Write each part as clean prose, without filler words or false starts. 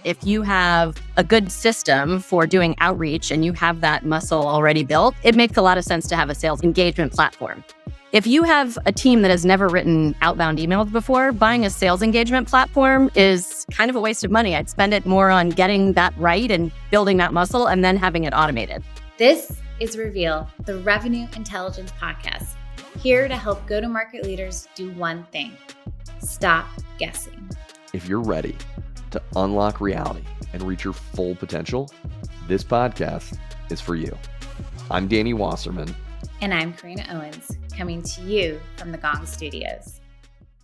If you have a good system for doing outreach and you have that muscle already built, it makes a lot of sense to have a sales engagement platform. If you have a team that has never written outbound emails before, buying a sales engagement platform is kind of a waste of money. I'd spend it more on getting that right and building that muscle and then having it automated. This is Reveal, the Revenue Intelligence Podcast, here to help go-to-market leaders do one thing: stop guessing. If you're ready to unlock reality and reach your full potential, this podcast is for you. I'm Danny Wasserman. And I'm Karina Owens, coming to you from the Gong Studios.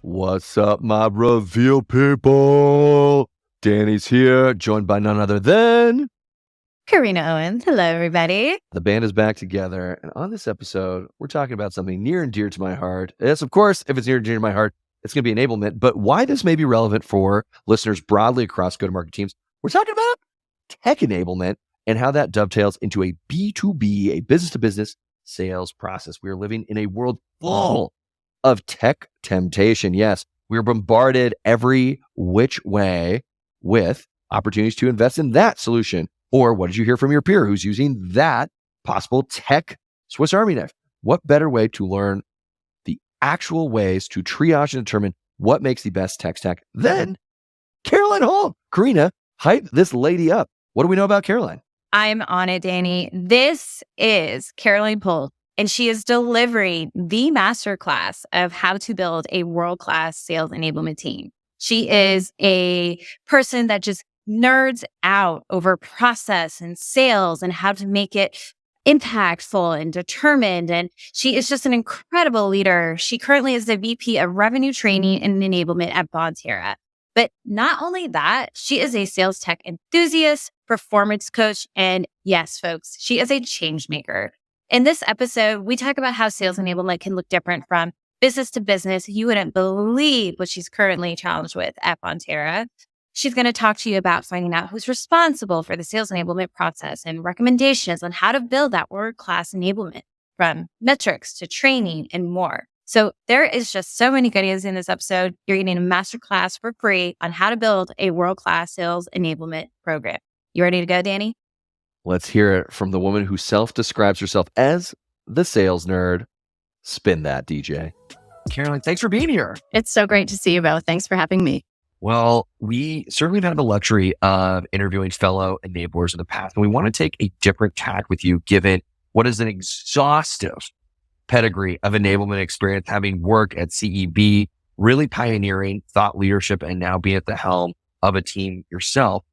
What's up, my Reveal people? Danny's here, joined by none other than Karina Owens. Hello, everybody. The band is back together. And on this episode, we're talking about something near and dear to my heart. Yes, of course, if it's near and dear to my heart, it's going to be enablement. But why this may be relevant for listeners broadly across go-to-market teams, we're talking about tech enablement and how that dovetails into a B2B, a business-to-business sales process. We are living in a world full of tech temptation. Yes, we are bombarded every which way with opportunities to invest in that solution. Or what did you hear from your peer who's using that possible tech Swiss Army knife? What better way to learn the actual ways to triage and determine what makes the best tech stack than Caroline Holt? Karina, hype this lady up. What do we know about Caroline? I'm on it, Danny. This is Caroline Holt, and she is delivering the masterclass of how to build a world-class sales enablement team. She is a person that just nerds out over process and sales and how to make it impactful and determined. And she is just an incredible leader. She currently is the VP of Revenue Training and Enablement at Bonterra. But not only that, she is a sales tech enthusiast, performance coach, and yes, folks, she is a change maker. In this episode, we talk about how sales enablement can look different from business to business. You wouldn't believe what she's currently challenged with at Bonterra. She's going to talk to you about finding out who's responsible for the sales enablement process and recommendations on how to build that world-class enablement, from metrics to training and more. So there is just so many goodies in this episode. You're getting a masterclass for free on how to build a world-class sales enablement program. You ready to go, Danny? Let's hear it from the woman who self-describes herself as the sales nerd. Spin that, DJ. Caroline, thanks for being here. It's so great to see you both. Thanks for having me. Well, we certainly have had the luxury of interviewing fellow enablers in the past, and we want to take a different tack with you, given what is an exhaustive pedigree of enablement experience, having worked at CEB, really pioneering thought leadership, and now being at the helm of a team yourself.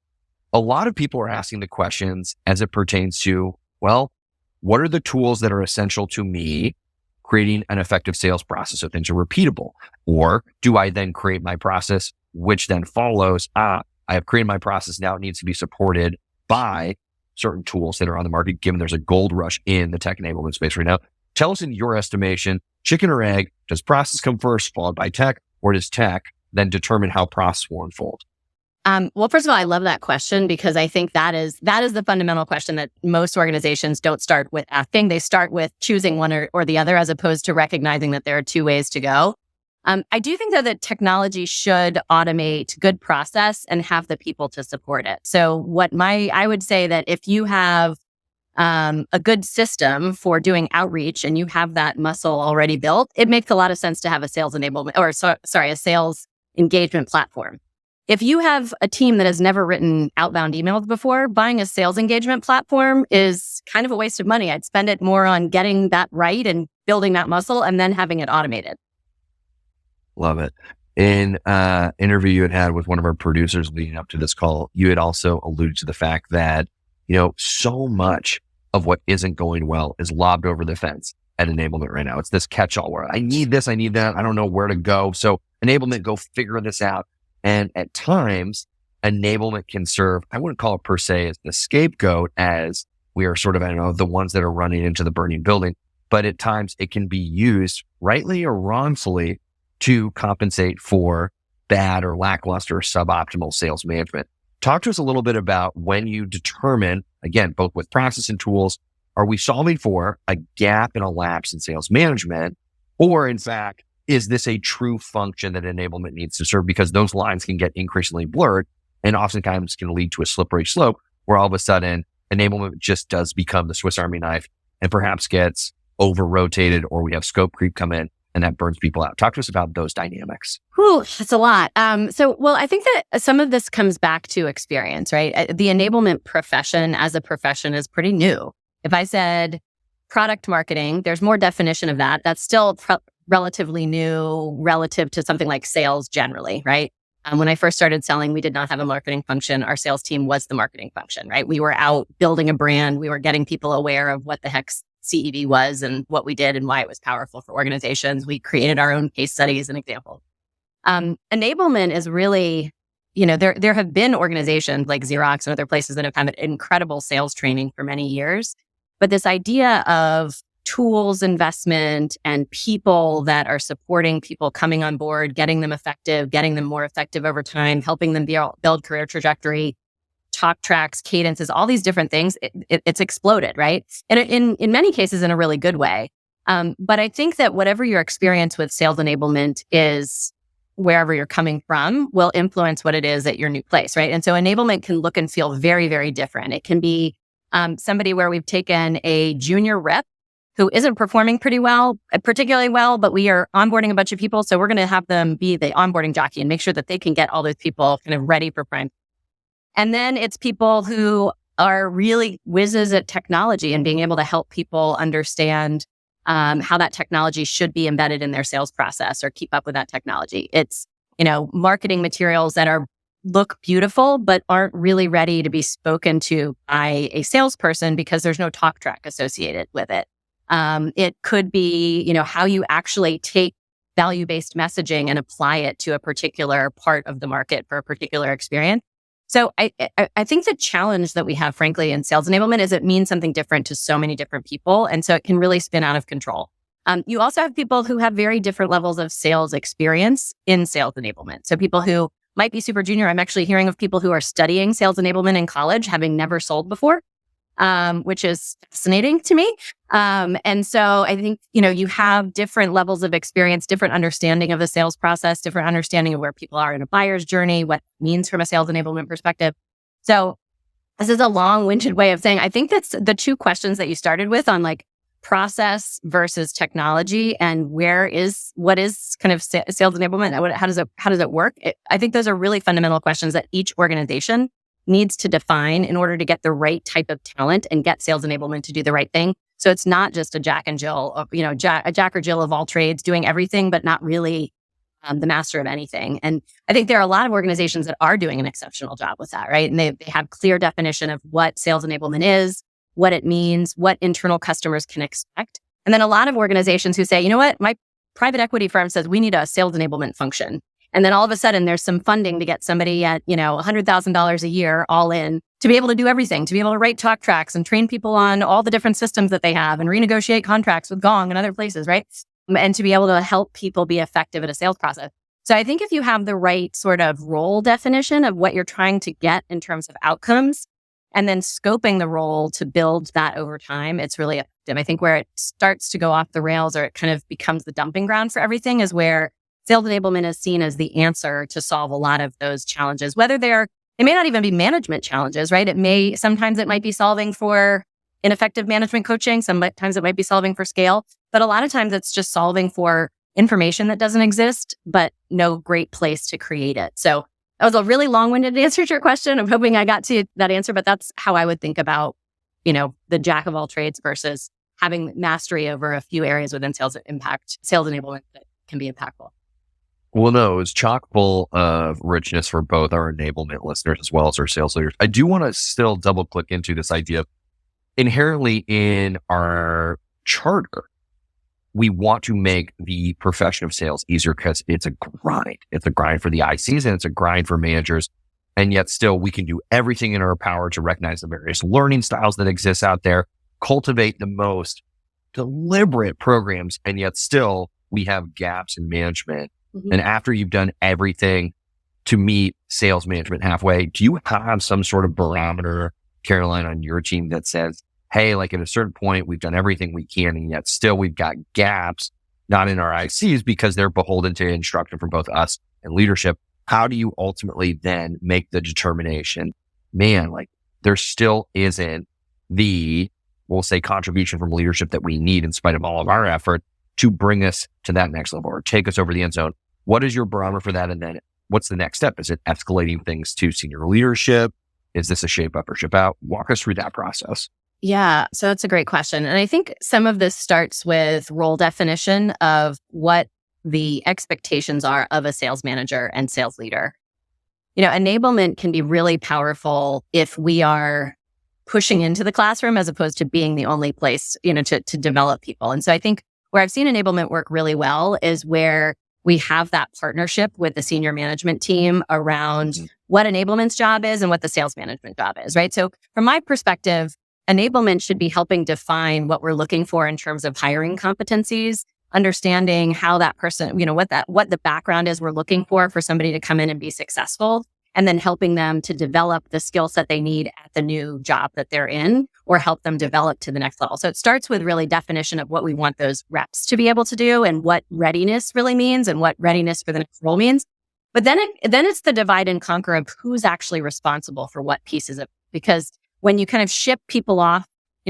A lot of people are asking the questions as it pertains to, well, what are the tools that are essential to me creating an effective sales process so things are repeatable? Or do I then create my process, which then follows, I have created my process, now it needs to be supported by certain tools that are on the market, given there's a gold rush in the tech enablement space right now. Tell us, in your estimation, chicken or egg, does process come first, followed by tech, or does tech then determine how process will unfold? Well, first of all, I love that question because I think that is the fundamental question that most organizations don't start with asking. They start with choosing one or the other, as opposed to recognizing that there are two ways to go. I do think, though, that technology should automate good process and have the people to support it. So I would say that if you have a good system for doing outreach and you have that muscle already built, it makes a lot of sense to have a sales enablement a sales engagement platform. If you have a team that has never written outbound emails before, buying a sales engagement platform is kind of a waste of money. I'd spend it more on getting that right and building that muscle and then having it automated. Love it. In an interview you had with one of our producers leading up to this call, you had also alluded to the fact that, so much of what isn't going well is lobbed over the fence at enablement right now. It's this catch-all where I need this, I need that, I don't know where to go. So enablement, go figure this out. And at times, enablement can serve, I wouldn't call it per se as the scapegoat, as we are sort of, the ones that are running into the burning building. But at times it can be used rightly or wrongfully to compensate for bad or lackluster or suboptimal sales management. Talk to us a little bit about when you determine, again, both with process and tools, are we solving for a gap and a lapse in sales management? Or in fact, is this a true function that enablement needs to serve? Because those lines can get increasingly blurred and oftentimes can lead to a slippery slope where all of a sudden enablement just does become the Swiss Army knife and perhaps gets over rotated, or we have scope creep come in and that burns people out. Talk to us about those dynamics. Whew, that's a lot. Well, I think that some of this comes back to experience, right? The enablement profession as a profession is pretty new. If I said product marketing, there's more definition of that. That's still relatively new relative to something like sales generally, right? When I first started selling, we did not have a marketing function. Our sales team was the marketing function, right? We were out building a brand. We were getting people aware of what the heck CEV was and what we did and why it was powerful for organizations. We created our own case studies and examples. Enablement is really, there have been organizations like Xerox and other places that have had incredible sales training for many years. But this idea of tools investment and people that are supporting people coming on board, getting them effective, getting them more effective over time, helping them build career trajectory, talk tracks, cadences, all these different things, it's exploded, right? And in many cases in a really good way. But I think that whatever your experience with sales enablement is, wherever you're coming from, will influence what it is at your new place, right? And so enablement can look and feel very, very different. It can be somebody where we've taken a junior rep who isn't performing particularly well, but we are onboarding a bunch of people. So we're going to have them be the onboarding jockey and make sure that they can get all those people kind of ready for prime. And then it's people who are really whizzes at technology and being able to help people understand how that technology should be embedded in their sales process or keep up with that technology. It's, marketing materials that look beautiful, but aren't really ready to be spoken to by a salesperson because there's no talk track associated with it. It could be, how you actually take value-based messaging and apply it to a particular part of the market for a particular experience. So I think the challenge that we have, frankly, in sales enablement is it means something different to so many different people. And so it can really spin out of control. You also have people who have very different levels of sales experience in sales enablement. So people who might be super junior. I'm actually hearing of people who are studying sales enablement in college, having never sold before. Which is fascinating to me. And so I think, you have different levels of experience, different understanding of the sales process, different understanding of where people are in a buyer's journey, what it means from a sales enablement perspective. So this is a long-winded way of saying, I think that's the two questions that you started with on like process versus technology and what is kind of sales enablement? How does it work? I think those are really fundamental questions that each organization needs to define in order to get the right type of talent and get sales enablement to do the right thing. So it's not just a Jack and Jill, a Jack or Jill of all trades doing everything, but not really the master of anything. And I think there are a lot of organizations that are doing an exceptional job with that, right? And they have clear definition of what sales enablement is, what it means, what internal customers can expect. And then a lot of organizations who say, you know what, my private equity firm says we need a sales enablement function. And then all of a sudden there's some funding to get somebody at, $100,000 a year all in to be able to do everything, to be able to write talk tracks and train people on all the different systems that they have and renegotiate contracts with Gong and other places, right? And to be able to help people be effective at a sales process. So I think if you have the right sort of role definition of what you're trying to get in terms of outcomes, and then scoping the role to build that over time, it's really effective. I think where it starts to go off the rails or it kind of becomes the dumping ground for everything is where sales enablement is seen as the answer to solve a lot of those challenges, whether they may not even be management challenges, right? Sometimes it might be solving for ineffective management coaching. Sometimes it might be solving for scale, but a lot of times it's just solving for information that doesn't exist, but no great place to create it. So that was a really long-winded answer to your question. I'm hoping I got to that answer, but that's how I would think about, the jack of all trades versus having mastery over a few areas within sales enablement that can be impactful. Well, no, it's chock full of richness for both our enablement listeners as well as our sales leaders. I do want to still double click into this idea of inherently in our charter, we want to make the profession of sales easier because it's a grind. It's a grind for the ICs and it's a grind for managers. And yet still we can do everything in our power to recognize the various learning styles that exist out there, cultivate the most deliberate programs. And yet still we have gaps in management. Mm-hmm. And after you've done everything to meet sales management halfway, do you have some sort of barometer, Caroline, on your team that says, hey, like at a certain point, we've done everything we can, and yet still we've got gaps, not in our ICs because they're beholden to instruction from both us and leadership. how do you ultimately then make the determination, man, like there still isn't the, we'll say, contribution from leadership that we need in spite of all of our effort to bring us to that next level or take us over the end zone? What is your barometer for that? And then what's the next step? Is it escalating things to senior leadership? Is this a shape up or ship out? Walk us through that process. Yeah, so that's a great question. And I think some of this starts with role definition of what the expectations are of a sales manager and sales leader. Enablement can be really powerful if we are pushing into the classroom as opposed to being the only place, to develop people. And so I think where I've seen enablement work really well is where we have that partnership with the senior management team around what enablement's job is and what the sales management job is, right? So from my perspective, enablement should be helping define what we're looking for in terms of hiring competencies, understanding how that person, what the background is we're looking for somebody to come in and be successful, and then helping them to develop the skill set they need at the new job that they're in, or help them develop to the next level. So it starts with really definition of what we want those reps to be able to do and what readiness really means and what readiness for the next role means. But then it's the divide and conquer of who's actually responsible for what pieces of, because when you kind of ship people off,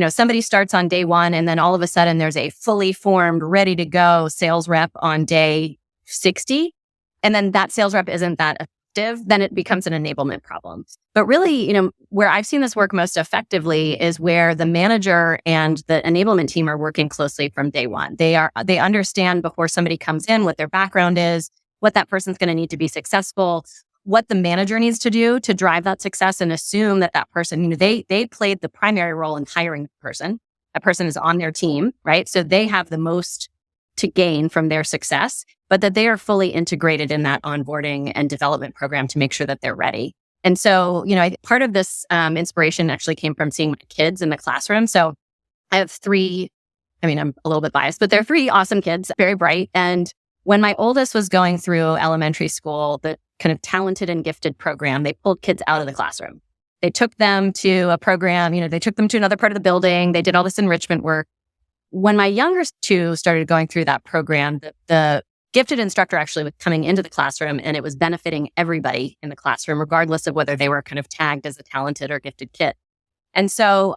somebody starts on day one and then all of a sudden there's a fully formed, ready to go sales rep on day 60. And then that sales rep isn't that effective, then it becomes an enablement problem. But really, where I've seen this work most effectively is where the manager and the enablement team are working closely from day one. They understand before somebody comes in what their background is, what that person's going to need to be successful, what the manager needs to do to drive that success, and assume that person, they played the primary role in hiring the person. That person is on their team, right? So they have the most to gain from their success, but that they are fully integrated in that onboarding and development program to make sure that they're ready. And so, part of this inspiration actually came from seeing my kids in the classroom. So I have three, I'm a little bit biased, but they're three awesome kids, very bright. And when my oldest was going through elementary school, the kind of talented and gifted program, they pulled kids out of the classroom. They took them to a program, they took them to another part of the building. They did all this enrichment work. When my younger two started going through that program, the gifted instructor actually was coming into the classroom and it was benefiting everybody in the classroom, regardless of whether they were kind of tagged as a talented or gifted kid. And so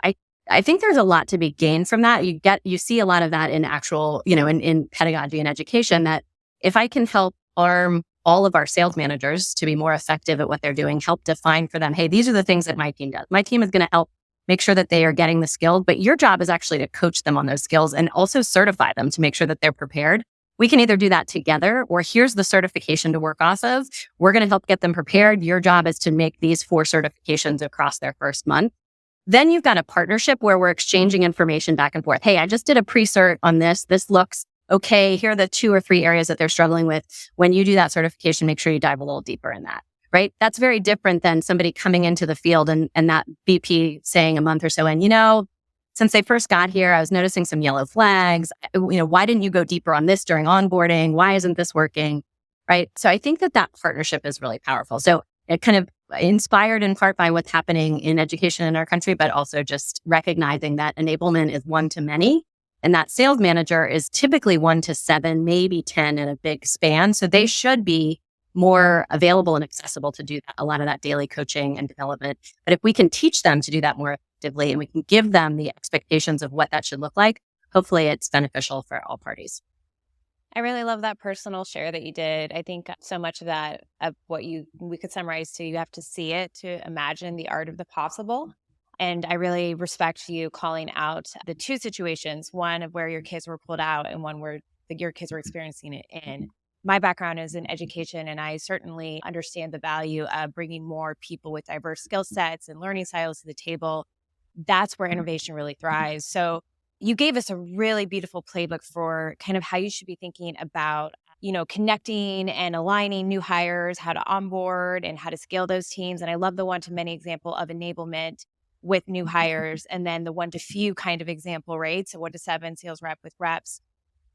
I think there's a lot to be gained from that. You see a lot of that in actual, in pedagogy and education, that if I can help arm all of our sales managers to be more effective at what they're doing, help define for them, hey, these are the things that my team does. My team is going to help make sure that they are getting the skills, but your job is actually to coach them on those skills and also certify them to make sure that they're prepared. We can either do that together, or here's the certification to work off of. We're going to help get them prepared. Your job is to make these 4 certifications across their first month. Then you've got a partnership where we're exchanging information back and forth. Hey, I just did a pre-cert on this. This looks okay. Here are the 2 or 3 areas that they're struggling with. When you do that certification, make sure you dive a little deeper in that, right? That's very different than somebody coming into the field and that VP saying a month or so in, since they first got here, I was noticing some yellow flags. Why didn't you go deeper on this during onboarding? Why isn't this working? Right? So I think that partnership is really powerful. So it kind of inspired in part by what's happening in education in our country, but also just recognizing that enablement is 1 to many. And that sales manager is typically 1 to 7, maybe 10 in a big span. So they should be more available and accessible to do a lot of that daily coaching and development. But if we can teach them to do that more effectively and we can give them the expectations of what that should look like, hopefully it's beneficial for all parties. I really love that personal share that you did. I think so much of that, of what we could summarize to, you have to see it to imagine the art of the possible. And I really respect you calling out the 2 situations, one of where your kids were pulled out and one where your kids were experiencing it in. My background is in education, and I certainly understand the value of bringing more people with diverse skill sets and learning styles to the table. That's where innovation really thrives. So you gave us a really beautiful playbook for kind of how you should be thinking about, connecting and aligning new hires, how to onboard and how to scale those teams. And I love the 1 to many example of enablement with new hires, and then the 1 to few kind of example, right? So 1 to 7 sales rep with reps.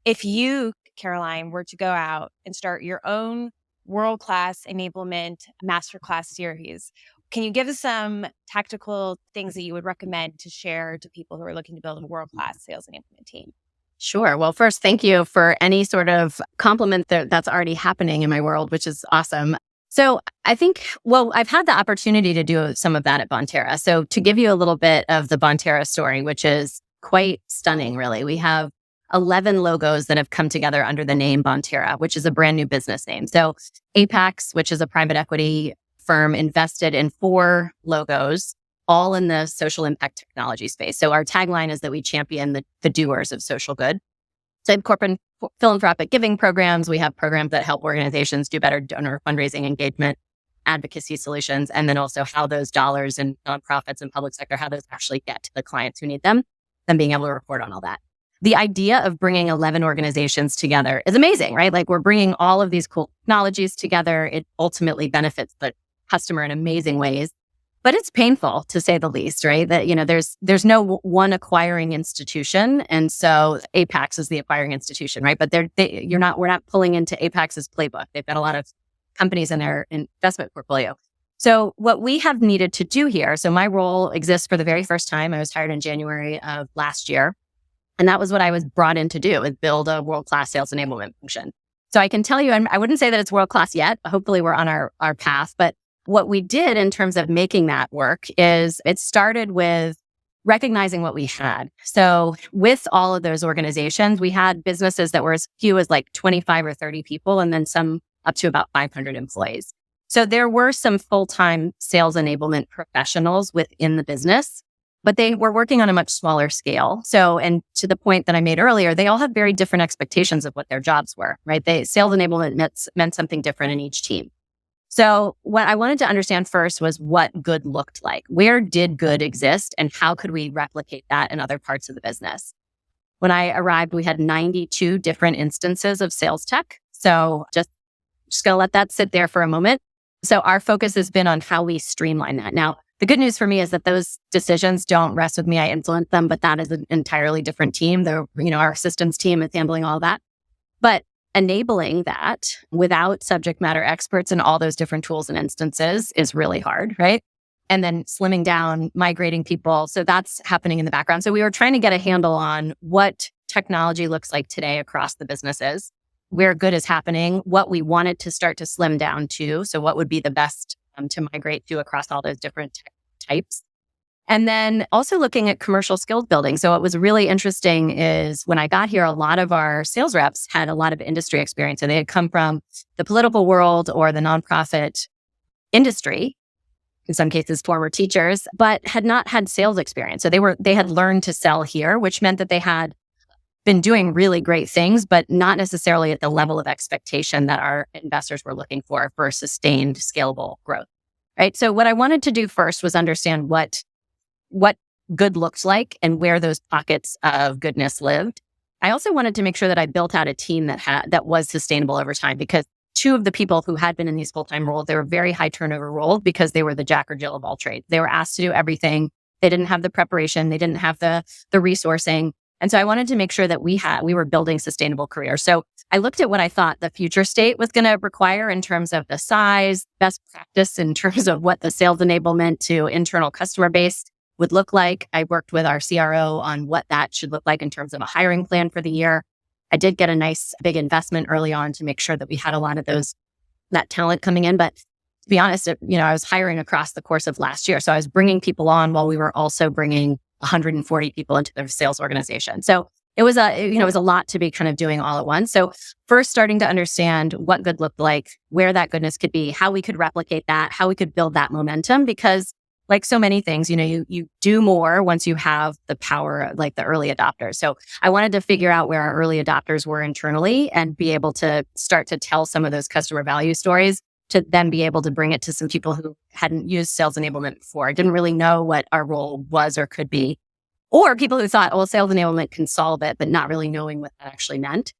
If you, Caroline, were to go out and start your own world-class enablement masterclass series, can you give us some tactical things that you would recommend to share to people who are looking to build a world-class sales enablement team? Sure. Well, first, thank you for any sort of compliment that's already happening in my world, which is awesome. So I think, well, I've had the opportunity to do some of that at Bonterra. So to give you a little bit of the Bonterra story, which is quite stunning, really, we have 11 logos that have come together under the name Bonterra, which is a brand new business name. So Apex, which is a private equity firm, invested in 4 logos, all in the social impact technology space. So our tagline is that we champion the doers of social good. So corporate philanthropic giving programs. We have programs that help organizations do better donor fundraising engagement, advocacy solutions, and then also how those dollars in nonprofits and public sector, how those actually get to the clients who need them, then being able to report on all that. The idea of bringing 11 organizations together is amazing, right? Like we're bringing all of these cool technologies together. It ultimately benefits the customer in amazing ways. But it's painful, to say the least, right? That, there's no one acquiring institution. And so Apex is the acquiring institution, right? But we're not pulling into Apex's playbook. They've got a lot of companies in their investment portfolio. So what we have needed to do here, so my role exists for the very first time. I was hired in January of last year. And that was what I was brought in to do, is build a world-class sales enablement function. So I can tell you, I wouldn't say that it's world-class yet. Hopefully we're on our path, but what we did in terms of making that work is it started with recognizing what we had. So with all of those organizations, we had businesses that were as few as like 25 or 30 people, and then some up to about 500 employees. So there were some full-time sales enablement professionals within the business, but they were working on a much smaller scale. So, and to the point that I made earlier, they all have very different expectations of what their jobs were, right? Sales enablement meant something different in each team. So what I wanted to understand first was what good looked like. Where did good exist and how could we replicate that in other parts of the business? When I arrived, we had 92 different instances of sales tech. So just going to let that sit there for a moment. So our focus has been on how we streamline that. Now, the good news for me is that those decisions don't rest with me. I influence them, but that is an entirely different team. Our systems team is handling all that. But enabling that without subject matter experts and all those different tools and instances is really hard, right? And then slimming down, migrating people. So that's happening in the background. So we were trying to get a handle on what technology looks like today across the businesses, where good is happening, what we wanted to start to slim down to. So what would be the best to migrate to across all those different types. And then also looking at commercial skills building. So what was really interesting is when I got here, a lot of our sales reps had a lot of industry experience. So they had come from the political world or the nonprofit industry, in some cases former teachers, but had not had sales experience. So they had learned to sell here, which meant that they had been doing really great things, but not necessarily at the level of expectation that our investors were looking for sustained, scalable growth, right? So what I wanted to do first was understand what good looked like and where those pockets of goodness lived. I also wanted to make sure that I built out a team that was sustainable over time, because 2 of the people who had been in these full-time roles, they were very high turnover roles because they were the Jack or Jill of all trades. They were asked to do everything. They didn't have the preparation. They didn't have the resourcing. And so I wanted to make sure that we were building sustainable careers. So I looked at what I thought the future state was going to require in terms of the size, best practice in terms of what the sales enablement to internal customer base would look like. I worked with our CRO on what that should look like in terms of a hiring plan for the year. I did get a nice big investment early on to make sure that we had a lot of that talent coming in. But to be honest, I was hiring across the course of last year. So I was bringing people on while we were also bringing 140 people into their sales organization. So it was a lot to be kind of doing all at once. So first starting to understand what good looked like, where that goodness could be, how we could replicate that, how we could build that momentum, because like so many things, you do more once you have the power of like the early adopters. So I wanted to figure out where our early adopters were internally and be able to start to tell some of those customer value stories to then be able to bring it to some people who hadn't used sales enablement before, didn't really know what our role was or could be, or people who thought, well, sales enablement can solve it, but not really knowing what that actually meant.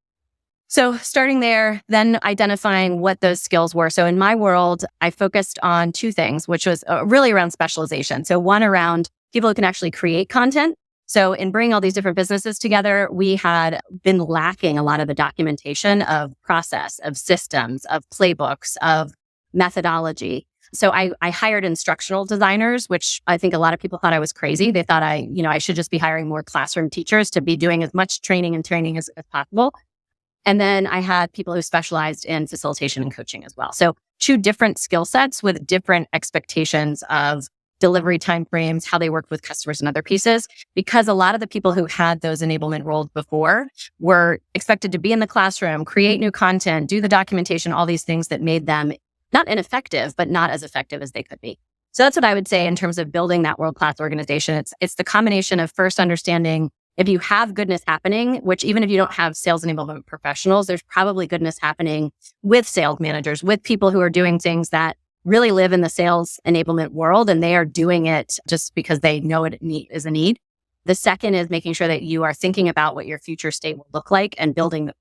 So starting there, then identifying what those skills were. So in my world, I focused on 2 things, which was really around specialization. So one around people who can actually create content. So in bringing all these different businesses together, we had been lacking a lot of the documentation of process, of systems, of playbooks, of methodology. So I hired instructional designers, which I think a lot of people thought I was crazy. They thought I should just be hiring more classroom teachers to be doing as much training as possible. And then I had people who specialized in facilitation and coaching as well. So two different skill sets with different expectations of delivery timeframes, how they worked with customers and other pieces, because a lot of the people who had those enablement roles before were expected to be in the classroom, create new content, do the documentation, all these things that made them not ineffective, but not as effective as they could be. So that's what I would say in terms of building that world-class organization. It's the combination of first understanding if you have goodness happening, which even if you don't have sales enablement professionals, there's probably goodness happening with sales managers, with people who are doing things that really live in the sales enablement world, and they are doing it just because they know it is a need. The second is making sure that you are thinking about what your future state will look like and building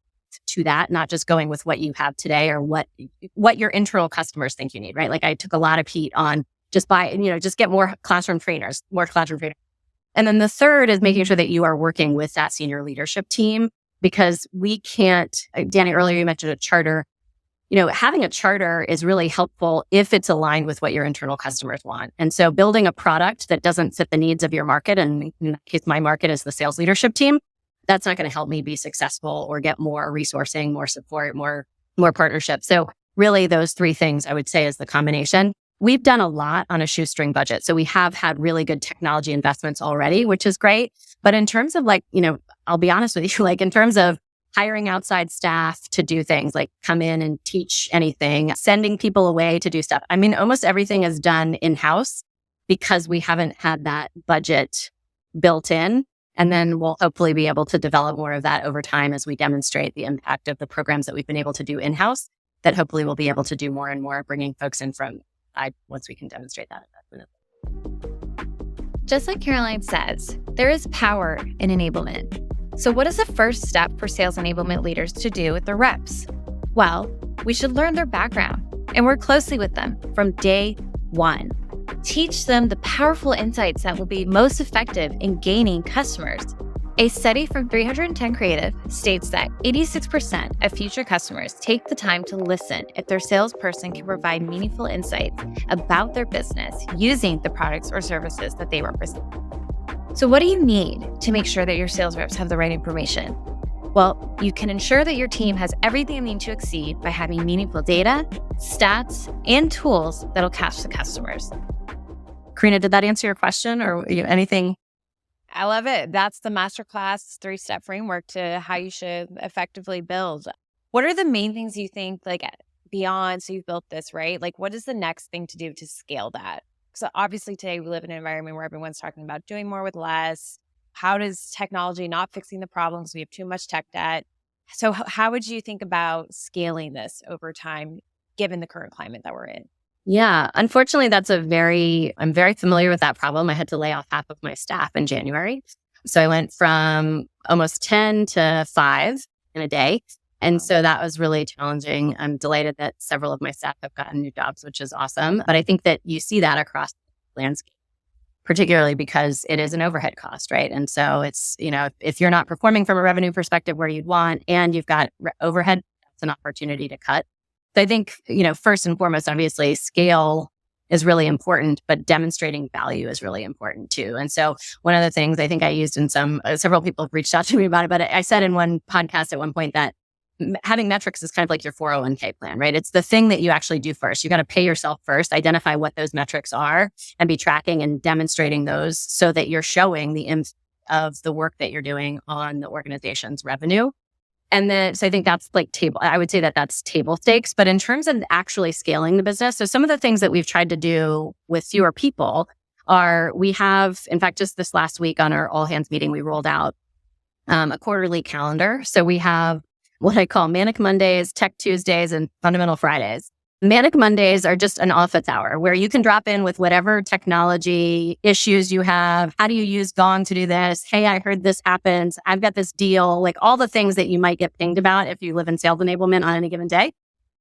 to that, not just going with what you have today or what your internal customers think you need, right? Like I took a lot of heat on just get more classroom trainers. And then the third is making sure that you are working with that senior leadership team, because we can't, Danny, earlier you mentioned a charter. Having a charter is really helpful if it's aligned with what your internal customers want. And so building a product that doesn't fit the needs of your market, and in that case, my market is the sales leadership team, that's not going to help me be successful or get more resourcing, more support, more partnership. So really those three things I would say is the combination. We've done a lot on a shoestring budget. So we have had really good technology investments already, which is great. But in terms of I'll be honest with you, in terms of hiring outside staff to do things like come in and teach anything, sending people away to do stuff. I mean, almost everything is done in-house because we haven't had that budget built in. And then we'll hopefully be able to develop more of that over time as we demonstrate the impact of the programs that we've been able to do in-house, that hopefully we'll be able to do more and more, bringing folks in from once we can demonstrate that investment. Just like Caroline says, there is power in enablement. So what is the first step for sales enablement leaders to do with their reps? Well, we should learn their background and work closely with them from day one. Teach them the powerful insights that will be most effective in gaining customers. A study from 310 Creative states that 86% of future customers take the time to listen if their salesperson can provide meaningful insights about their business using the products or services that they represent. So what do you need to make sure that your sales reps have the right information? Well, you can ensure that your team has everything they need to exceed by having meaningful data, stats, and tools that'll catch the customers. Karina, did that answer your question or anything? I love it. That's the masterclass 3-step framework to how you should effectively build. What are the main things you think beyond, so you've built this, right? What is the next thing to do to scale that? So obviously today we live in an environment where everyone's talking about doing more with less. How does technology not fixing the problems? We have too much tech debt. So how would you think about scaling this over time, given the current climate that we're in? Yeah, unfortunately, I'm very familiar with that problem. I had to lay off half of my staff in January. So I went from almost 10 to 5 in a day. And so that was really challenging. I'm delighted that several of my staff have gotten new jobs, which is awesome. But I think that you see that across the landscape, particularly because it is an overhead cost, right? And so it's, if you're not performing from a revenue perspective where you'd want, and you've got overhead, that's an opportunity to cut. So I think, first and foremost, obviously, scale is really important, but demonstrating value is really important too. And so one of the things I think I used in several people have reached out to me about it, but I said in one podcast at one point that having metrics is kind of like your 401k plan, right? It's the thing that you actually do first. You got to pay yourself first, identify what those metrics are, and be tracking and demonstrating those so that you're showing the impact of the work that you're doing on the organization's revenue. And then, so I think that's I would say that that's table stakes. But in terms of actually scaling the business, so some of the things that we've tried to do with fewer people we have, in fact, just this last week on our all hands meeting, we rolled out a quarterly calendar. So we have what I call Manic Mondays, Tech Tuesdays, and Fundamental Fridays. Manic Mondays are just an office hour where you can drop in with whatever technology issues you have. How do you use Gong to do this? Hey, I heard this happens. I've got this deal, all the things that you might get pinged about if you live in sales enablement on any given day.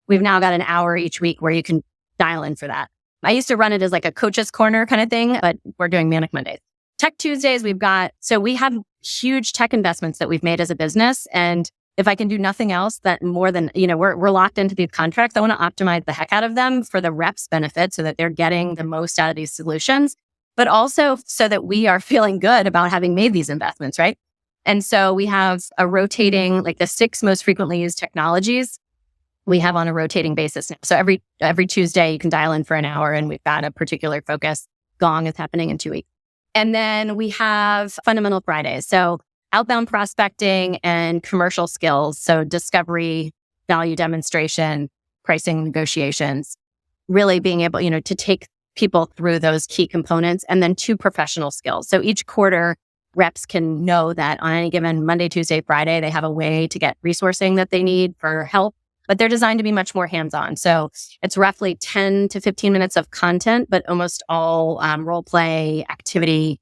We've now got an hour each week where you can dial in for that. I used to run it as a coach's corner kind of thing, but we're doing Manic Mondays. Tech Tuesdays, we have huge tech investments that we've made as a business. And if I can do nothing else, that more than, we're locked into these contracts. I want to optimize the heck out of them for the reps' benefit so that they're getting the most out of these solutions, but also so that we are feeling good about having made these investments, right? And so we have a rotating, the 6 most frequently used technologies we have on a rotating basis now. So every Tuesday you can dial in for an hour and we've got a particular focus. Gong is happening in 2 weeks. And then we have Fundamental Fridays. So outbound prospecting and commercial skills. So discovery, value demonstration, pricing negotiations, really being able, to take people through those key components, and then 2 professional skills. So each quarter, reps can know that on any given Monday, Tuesday, Friday, they have a way to get resourcing that they need for help, but they're designed to be much more hands-on. So it's roughly 10 to 15 minutes of content, but almost all role play activity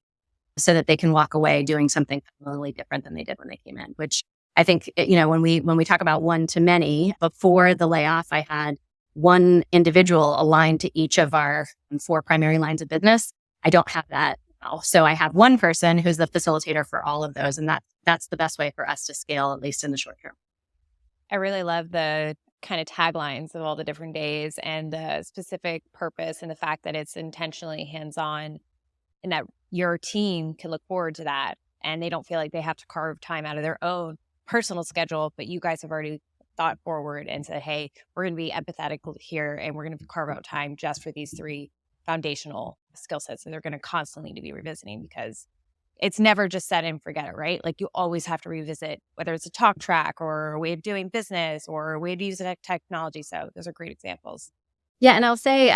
so that they can walk away doing something totally different than they did when they came in, which I think, when we talk about one to many, before the layoff, I had one individual aligned to each of our 4 primary lines of business. I don't have that now. So I have one person who's the facilitator for all of those. And that's the best way for us to scale, at least in the short term. I really love the kind of taglines of all the different days and the specific purpose and the fact that it's intentionally hands-on and that your team can look forward to that. And they don't feel like they have to carve time out of their own personal schedule, but you guys have already thought forward and said, hey, we're going to be empathetic here and we're going to carve out time just for these 3 foundational skill sets that they're going to constantly need to be revisiting, because it's never just set and forget it, right? Like you always have to revisit, whether it's a talk track or a way of doing business or a way to use technology. So those are great examples. Yeah. And I'll say,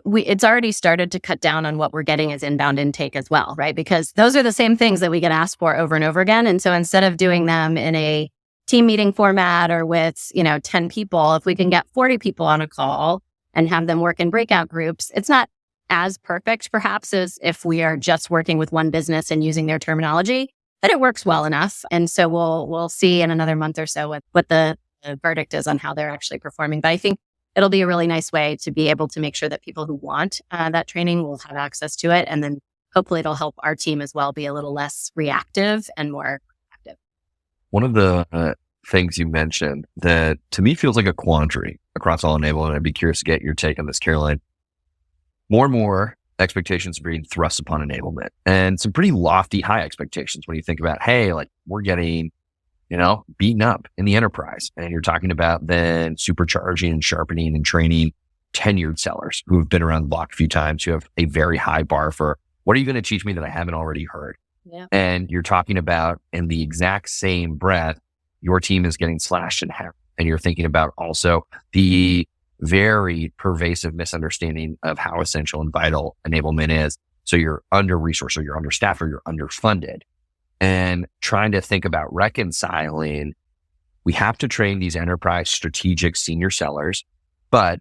it's already started to cut down on what we're getting as inbound intake as well, right? Because those are the same things that we get asked for over and over again. And so instead of doing them in a team meeting format or with, 10 people, if we can get 40 people on a call and have them work in breakout groups, it's not as perfect perhaps as if we are just working with one business and using their terminology, but it works well enough. And so we'll see in another month or so what the verdict is on how they're actually performing. But I think it'll be a really nice way to be able to make sure that people who want that training will have access to it. And then hopefully it'll help our team as well be a little less reactive and more active. One of the things you mentioned that to me feels like a quandary across all enablement, I'd be curious to get your take on this, Caroline. More and more expectations are being thrust upon enablement, and some pretty lofty, high expectations when you think about, hey, like we're getting, beaten up in the enterprise. And you're talking about then supercharging and sharpening and training tenured sellers who have been around the block a few times, who have a very high bar for what are you going to teach me that I haven't already heard? Yeah. And you're talking about in the exact same breath, your team is getting slashed in half. And you're thinking about also the very pervasive misunderstanding of how essential and vital enablement is. So you're under-resourced or you're understaffed or you're underfunded. And trying to think about reconciling, we have to train these enterprise strategic senior sellers, but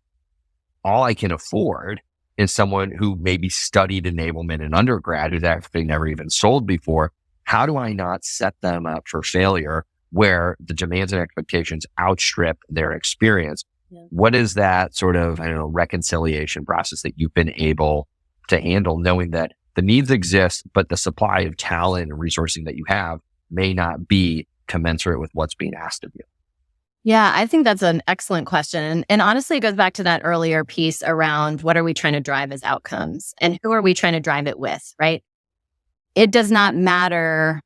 all I can afford is someone who maybe studied enablement in undergrad, who's actually never even sold before. How do I not set them up for failure where the demands and expectations outstrip their experience? Yeah. What is that sort of, reconciliation process that you've been able to handle, knowing that the needs exist, but the supply of talent and resourcing that you have may not be commensurate with what's being asked of you? Yeah, I think that's an excellent question. And honestly, it goes back to that earlier piece around what are we trying to drive as outcomes and who are we trying to drive it with, right? It does not matter.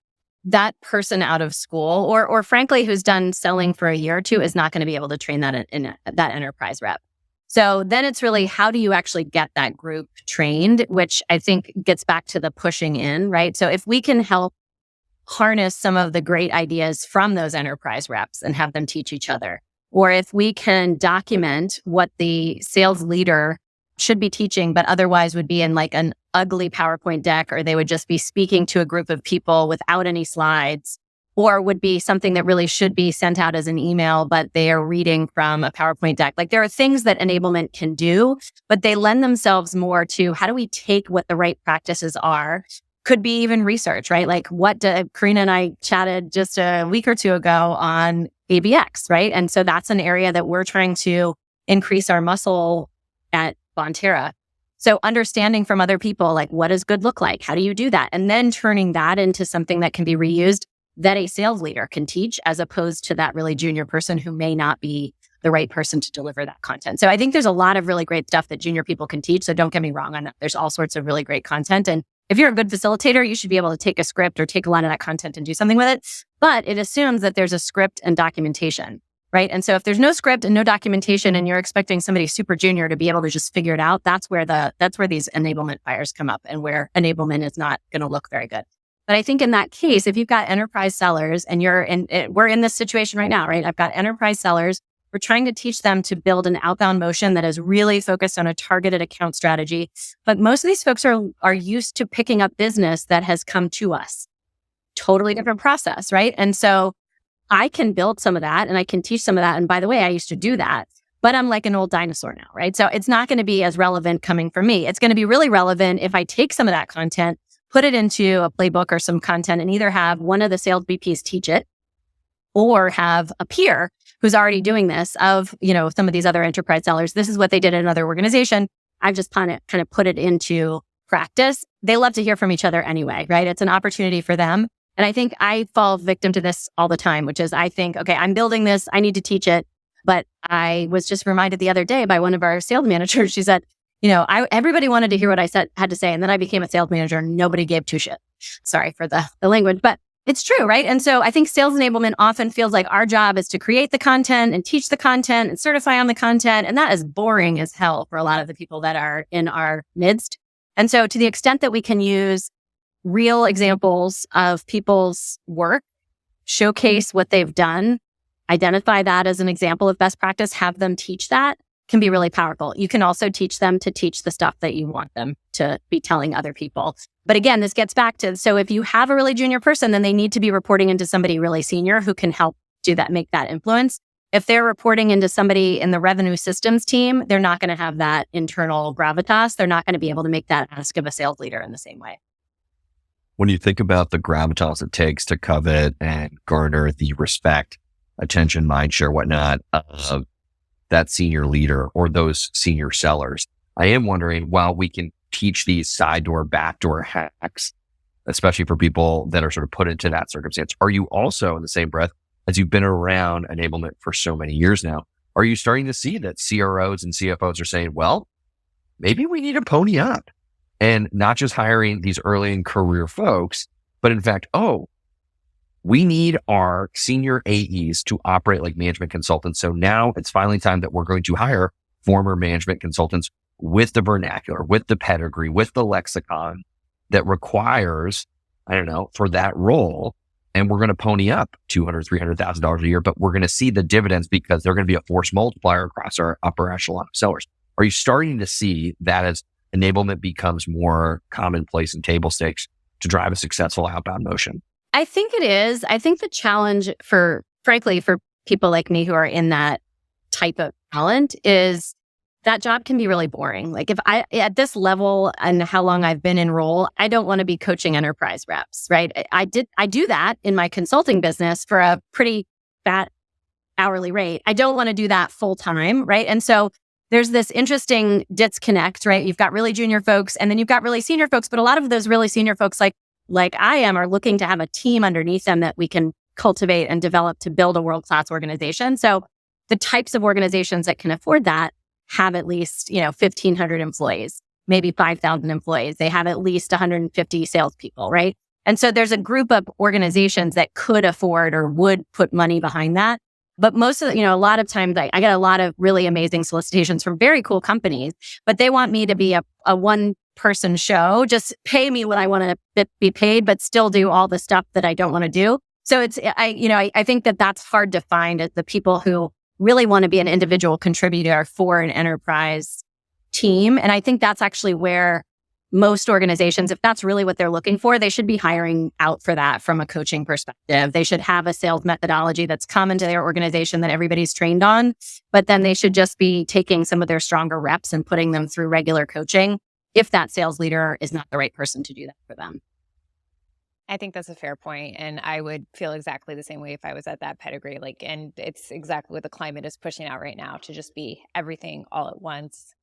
That person out of school or frankly, who's done selling for a year or 2 is not going to be able to train that in that enterprise rep. So then it's really, how do you actually get that group trained, which I think gets back to the pushing in, right? So if we can help harness some of the great ideas from those enterprise reps and have them teach each other, or if we can document what the sales leader should be teaching, but otherwise would be in like an ugly PowerPoint deck, or they would just be speaking to a group of people without any slides, or would be something that really should be sent out as an email, but they are reading from a PowerPoint deck. Like there are things that enablement can do, but they lend themselves more to how do we take what the right practices are? Could be even research, right? Like Karina and I chatted just a week or 2 ago on ABX, right? And so that's an area that we're trying to increase our muscle at Bonterra. So understanding from other people, like what does good look like? How do you do that? And then turning that into something that can be reused that a sales leader can teach, as opposed to that really junior person who may not be the right person to deliver that content. So I think there's a lot of really great stuff that junior people can teach. So don't get me wrong on that. There's all sorts of really great content. And if you're a good facilitator, you should be able to take a script or take a lot of that content and do something with it. But it assumes that there's a script and documentation. right? And so if there's no script and no documentation and you're expecting somebody super junior to be able to just figure it out, that's where these enablement fires come up and where enablement is not going to look very good. But I think in that case, if you've got enterprise sellers and we're in this situation right now, right? I've got enterprise sellers. We're trying to teach them to build an outbound motion that is really focused on a targeted account strategy. But most of these folks are used to picking up business that has come to us. Totally different process, right? And so I can build some of that and I can teach some of that. And by the way, I used to do that, but I'm like an old dinosaur now, right? So it's not going to be as relevant coming from me. It's going to be really relevant if I take some of that content, put it into a playbook or some content, and either have one of the sales VPs teach it or have a peer who's already doing this of, some of these other enterprise sellers. This is what they did in another organization. I've just kind of put it into practice. They love to hear from each other anyway, right? It's an opportunity for them. And I think I fall victim to this all the time, which is I think, okay, I'm building this. I need to teach it. But I was just reminded the other day by one of our sales managers. She said, everybody wanted to hear what I had to say. And then I became a sales manager and nobody gave two shit. Sorry for the language, but it's true, right? And so I think sales enablement often feels like our job is to create the content and teach the content and certify on the content. And that is boring as hell for a lot of the people that are in our midst. And so to the extent that we can use real examples of people's work, showcase what they've done, identify that as an example of best practice, have them teach that, can be really powerful. You can also teach them to teach the stuff that you want them to be telling other people. But again, this gets back to, so if you have a really junior person, then they need to be reporting into somebody really senior who can help do that, make that influence. If they're reporting into somebody in the revenue systems team, they're not going to have that internal gravitas. They're not going to be able to make that ask of a sales leader in the same way. When you think about the gravitas it takes to covet and garner the respect, attention, mind share, whatnot of that senior leader or those senior sellers, I am wondering, while we can teach these side door, back door hacks, especially for people that are sort of put into that circumstance, are you also, in the same breath, as you've been around enablement for so many years now, are you starting to see that CROs and CFOs are saying, well, maybe we need to pony up and not just hiring these early in career folks, but in fact, we need our senior AEs to operate like management consultants. So now it's finally time that we're going to hire former management consultants with the vernacular, with the pedigree, with the lexicon that requires, for that role. And we're going to pony up $200,000, $300,000 a year, but we're going to see the dividends because they're going to be a force multiplier across our upper echelon of sellers. Are you starting to see that as enablement becomes more commonplace and table stakes to drive a successful outbound motion? I think it is. I think the challenge for people like me who are in that type of talent is that job can be really boring. Like if I, at this level and how long I've been in role, I don't want to be coaching enterprise reps, right? I do that in my consulting business for a pretty fat hourly rate. I don't want to do that full time, right? And so there's this interesting disconnect, right? You've got really junior folks and then you've got really senior folks, but a lot of those really senior folks like I am are looking to have a team underneath them that we can cultivate and develop to build a world-class organization. So the types of organizations that can afford that have at least, 1,500 employees, maybe 5,000 employees. They have at least 150 salespeople, right? And so there's a group of organizations that could afford or would put money behind that. But most of a lot of times I get a lot of really amazing solicitations from very cool companies, but they want me to be a one-person show, just pay me what I want to be paid, but still do all the stuff that I don't want to do. So I think that's hard to find as the people who really want to be an individual contributor for an enterprise team. And I think that's actually where most organizations, if that's really what they're looking for, they should be hiring out for that from a coaching perspective. They should have a sales methodology that's common to their organization that everybody's trained on, but then they should just be taking some of their stronger reps and putting them through regular coaching if that sales leader is not the right person to do that for them. I think that's a fair point, and I would feel exactly the same way if I was at that pedigree. And it's exactly what the climate is pushing out right now, to just be everything all at once.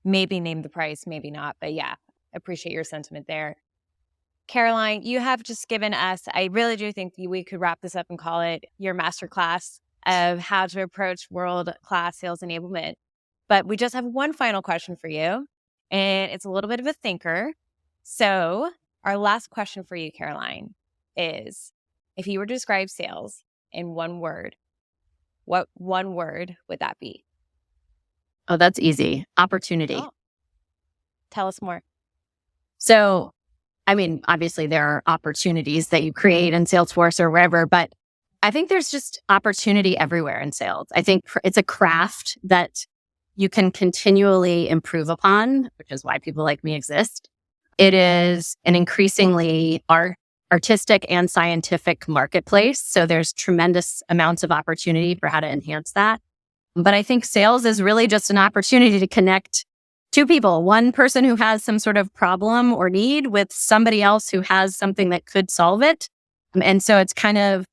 Maybe name the price, maybe not, but yeah, appreciate your sentiment there. Caroline, you have just given us, I really do think we could wrap this up and call it your masterclass of how to approach world-class sales enablement. But we just have one final question for you, and it's a little bit of a thinker. So our last question for you, Caroline, is if you were to describe sales in one word, what one word would that be? Oh, that's easy. Opportunity. Oh, tell us more. So, I mean, obviously there are opportunities that you create in Salesforce or wherever, but I think there's just opportunity everywhere in sales. I think it's a craft that you can continually improve upon, which is why people like me exist. It is an increasingly artistic and scientific marketplace. So there's tremendous amounts of opportunity for how to enhance that. But I think sales is really just an opportunity to connect two people, one person who has some sort of problem or need with somebody else who has something that could solve it. And so it's kind of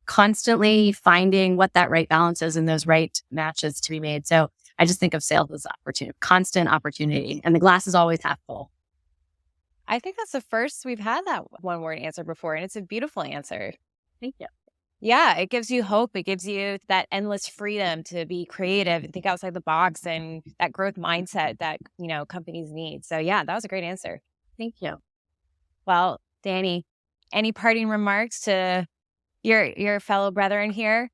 constantly finding what that right balance is and those right matches to be made. So I just think of sales as opportunity, constant opportunity, and the glass is always half full. I think that's the first we've had that one word answer before, and it's a beautiful answer. Thank you. Yeah, it gives you hope. It gives you that endless freedom to be creative and think outside the box, and that growth mindset that, companies need. So yeah, that was a great answer. Thank you. Well, Danny, any parting remarks to your fellow brethren here?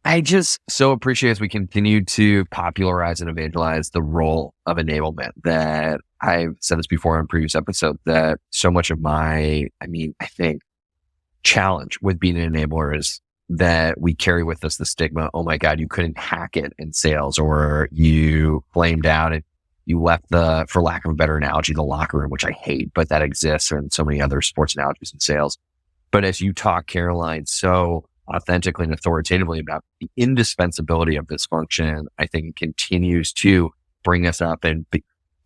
I just so appreciate as we continue to popularize and evangelize the role of enablement, that I've said this before on previous episodes, that so much of I think challenge with being an enabler is that we carry with us the stigma, oh my God, you couldn't hack it in sales, or you flamed out and you left for lack of a better analogy, the locker room, which I hate, but that exists, and so many other sports analogies in sales. But as you talk, Caroline, so authentically and authoritatively about the indispensability of this function, I think it continues to bring us up and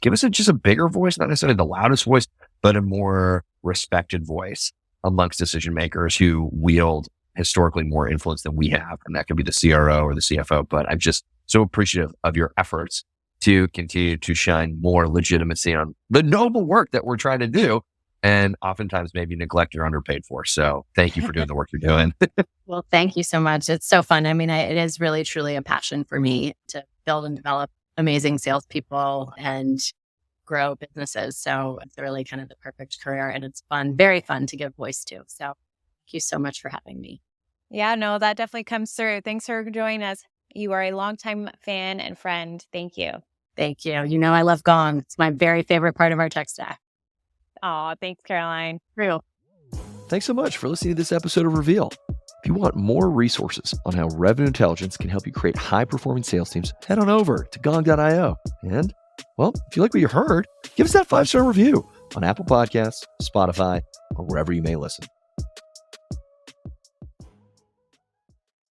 give us just a bigger voice, not necessarily the loudest voice, but a more respected voice amongst decision makers who wield historically more influence than we have. And that could be the CRO or the CFO. But I'm just so appreciative of your efforts to continue to shine more legitimacy on the noble work that we're trying to do, and oftentimes maybe neglected or underpaid for. So thank you for doing the work you're doing. Well, thank you so much. It's so fun. I mean, it is really, truly a passion for me to build and develop amazing salespeople and grow businesses. So it's really kind of the perfect career, and it's fun, very fun to give voice to. So thank you so much for having me. Yeah, no, that definitely comes through. Thanks for joining us. You are a longtime fan and friend. Thank you. Thank you. You know, I love Gong. It's my very favorite part of our tech stack. Oh, thanks, Caroline. Real. Thanks so much for listening to this episode of Reveal. If you want more resources on how revenue intelligence can help you create high-performing sales teams, head on over to Gong.io. And, well, if you like what you heard, give us that 5-star review on Apple Podcasts, Spotify, or wherever you may listen.